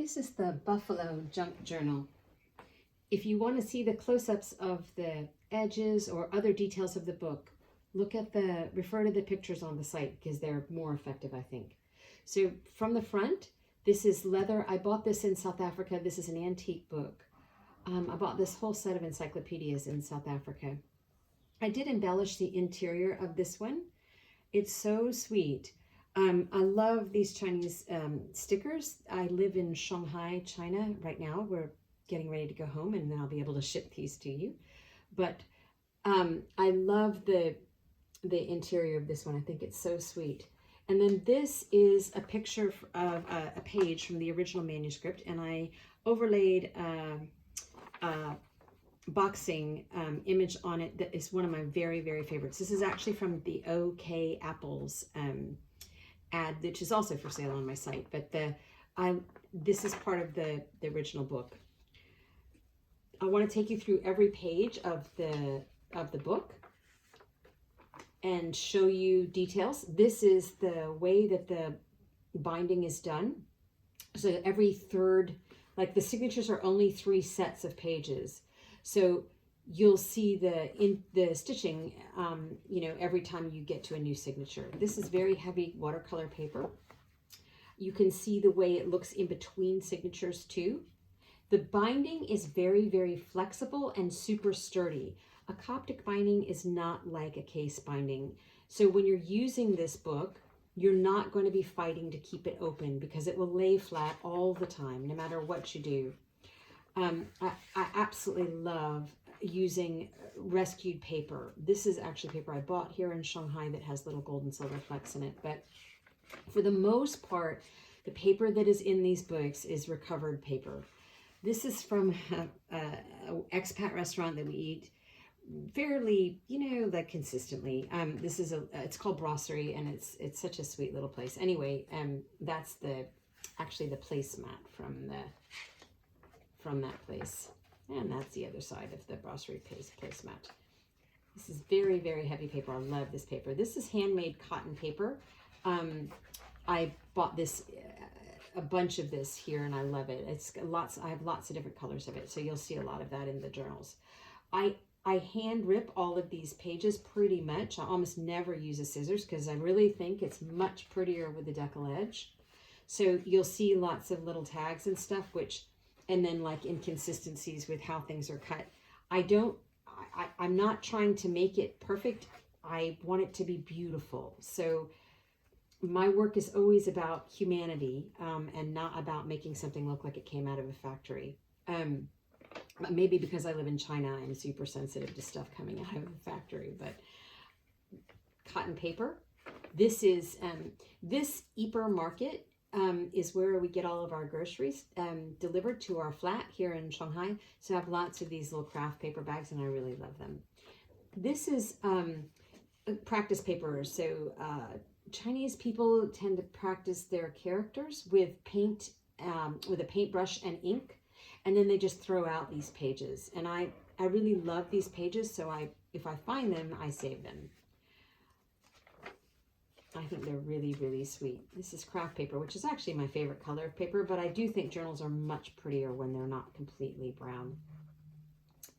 This is the Buffalo Junk Journal. If you want to see the close-ups of the edges or other details of the book, refer to the pictures on the site because they're more effective, I think. So from the front, this is leather. I bought this in South Africa. This is an antique book. I bought this whole set of encyclopedias in South Africa. I did embellish the interior of this one. It's so sweet. I love these Chinese stickers. I live in Shanghai, China right now. We're getting ready to go home and then I'll be able to ship these to you. But I love the interior of this one. I think it's so sweet. And then this is a picture of a page from the original manuscript, and I overlaid a boxing image on it that is one of my very, very favorites. This is actually from the OK Apples ad, which is also for sale on my site, but this is part of the original book. I want to take you through every page of the book and show you details. This is the way that the binding is done. So every third, like the signatures are only 3 sets of pages. So you'll see the stitching, every time you get to a new signature. This is very heavy watercolor paper. You can see the way it looks in between signatures too. The binding is very, very flexible and super sturdy. A Coptic binding is not like a case binding. So when you're using this book, you're not going to be fighting to keep it open because it will lay flat all the time, no matter what you do. I absolutely love using rescued paper. This is actually paper I bought here in Shanghai that has little gold and silver flecks in it. But for the most part, the paper that is in these books is recovered paper. This is from an expat restaurant that we eat fairly, like consistently. This is it's called Brasserie, and it's such a sweet little place. Anyway, that's actually the placemat from that place, and that's the other side of the Brasserie placemat. This is very, very heavy paper. I love this paper. This is handmade cotton paper. I bought this. A bunch of this here, and I love it. I have lots of different colors of it, so you'll see a lot of that in the journals. I hand rip all of these pages pretty much. I almost never use a scissors because I really think it's much prettier with the decal edge. So you'll see lots of little tags and stuff, and then like inconsistencies with how things are cut. I'm not trying to make it perfect. I want it to be beautiful. So my work is always about humanity and not about making something look like it came out of a factory. Maybe because I live in China, I'm super sensitive to stuff coming out of a factory. But cotton paper. This is this Yper market is where we get all of our groceries delivered to our flat here in Shanghai. So I have lots of these little craft paper bags, and I really love them. This is practice paper. So Chinese people tend to practice their characters with paint, with a paintbrush and ink, and then they just throw out these pages. And I really love these pages, so if I find them, I save them. I think they're really, really sweet. This is craft paper, which is actually my favorite color of paper, but I do think journals are much prettier when they're not completely brown.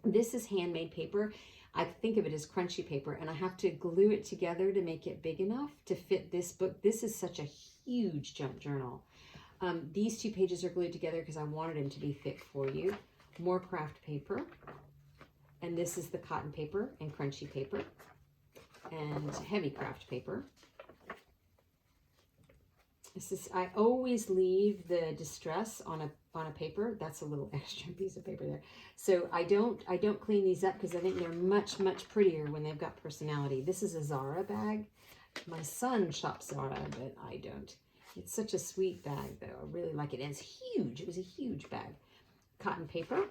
This is handmade paper. I think of it as crunchy paper, and I have to glue it together to make it big enough to fit this book. This is such a huge junk journal. These 2 pages are glued together because I wanted them to be thick for you. More craft paper. And this is the cotton paper and crunchy paper and heavy craft paper. I always leave the distress on a paper. That's a little extra piece of paper there. So I don't clean these up because I think they're much, much prettier when they've got personality. This is a Zara bag. My son shops Zara, but I don't. It's such a sweet bag, though. I really like it. And it's huge. It was a huge bag. Cotton paper.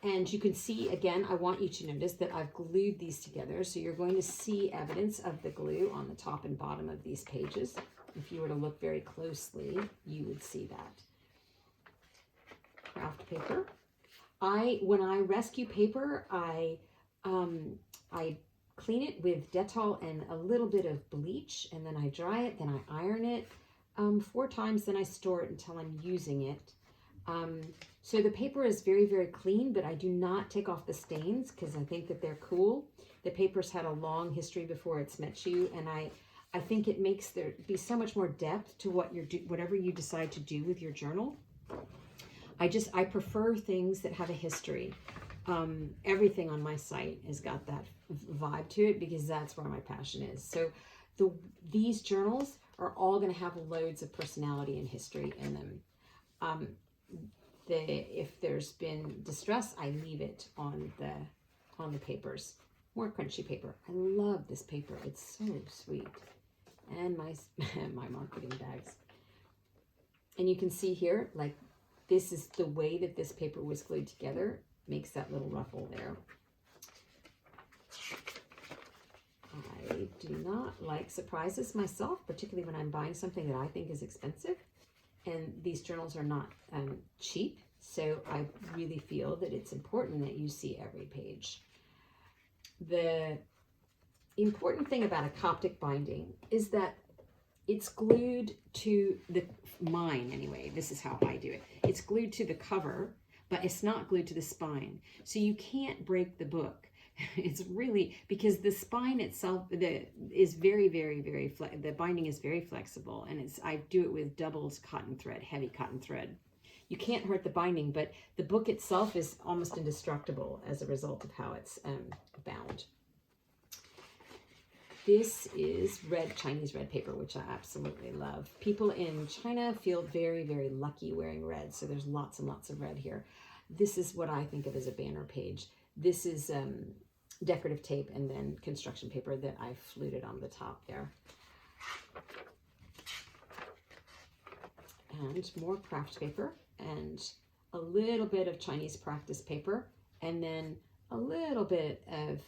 And you can see, again, I want you to notice that I've glued these together. So you're going to see evidence of the glue on the top and bottom of these pages. If you were to look very closely, you would see that. Craft paper. When I rescue paper, I clean it with Dettol and a little bit of bleach, and then I dry it, then I iron it. 4 times, then I store it until I'm using it. So the paper is very, very clean, but I do not take off the stains because I think that they're cool. The paper's had a long history before it's met you, and I think it makes there be so much more depth to what whatever you decide to do with your journal. I prefer things that have a history. Everything on my site has got that vibe to it because that's where my passion is. So these journals are all going to have loads of personality and history in them. If there's been distress, I leave it on the papers. More crunchy paper. I love this paper. It's so sweet. And my marketing bags. And you can see here, like, this is the way that this paper was glued together. Makes that little ruffle there. I do not like surprises myself, particularly when I'm buying something that I think is expensive. And these journals are not cheap, so I really feel that it's important that you see every page. The important thing about a Coptic binding is that it's glued to mine anyway. This is how I do it. It's glued to the cover, but it's not glued to the spine. So you can't break the book. It's really, because the spine itself is very, very, very, the binding is very flexible, and I do it with doubled cotton thread, heavy cotton thread. You can't hurt the binding, but the book itself is almost indestructible as a result of how it's bound. This is Chinese red paper, which I absolutely love. People in China feel very, very lucky wearing red, so there's lots and lots of red here. This is what I think of as a banner page. This is decorative tape and then construction paper that I fluted on the top there. And more craft paper and a little bit of Chinese practice paper, and then a little bit of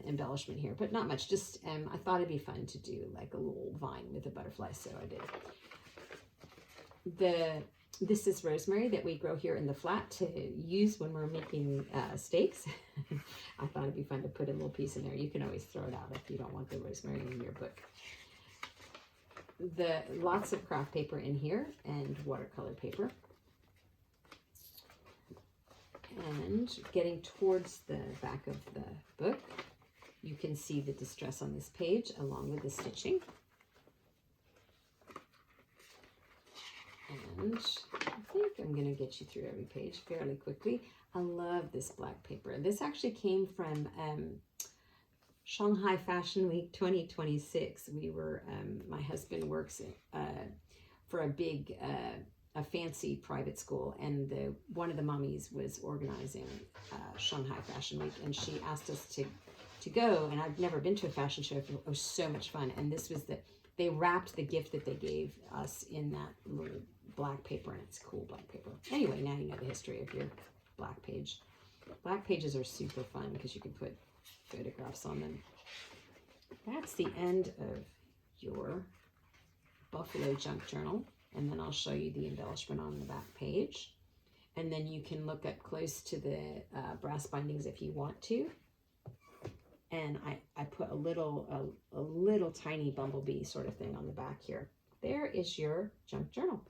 embellishment here, but not much. Just I thought it'd be fun to do like a little vine with a butterfly, so I did. This is rosemary that we grow here in the flat to use when we're making steaks. I thought it'd be fun to put a little piece in there. You can always throw it out if you don't want the rosemary in your book. Lots of craft paper in here and watercolor paper. And getting towards the back of the book, you can see the distress on this page along with the stitching. And I think I'm going to get you through every page fairly quickly. I love this black paper. This actually came from Shanghai Fashion Week 2026. We were, my husband works for a big, a fancy private school, and one of the mummies was organizing Shanghai Fashion Week, and she asked us to go, and I've never been to a fashion show. It was so much fun, and this was they wrapped the gift that they gave us in that little black paper, and it's cool black paper. Anyway, now you know the history of your black page. Black pages are super fun because you can put photographs on them. That's the end of your Buffalo Junk Journal, and then I'll show you the embellishment on the back page, and then you can look up close to the brass bindings if you want to. And I put a little tiny bumblebee sort of thing on the back here. There is your junk journal.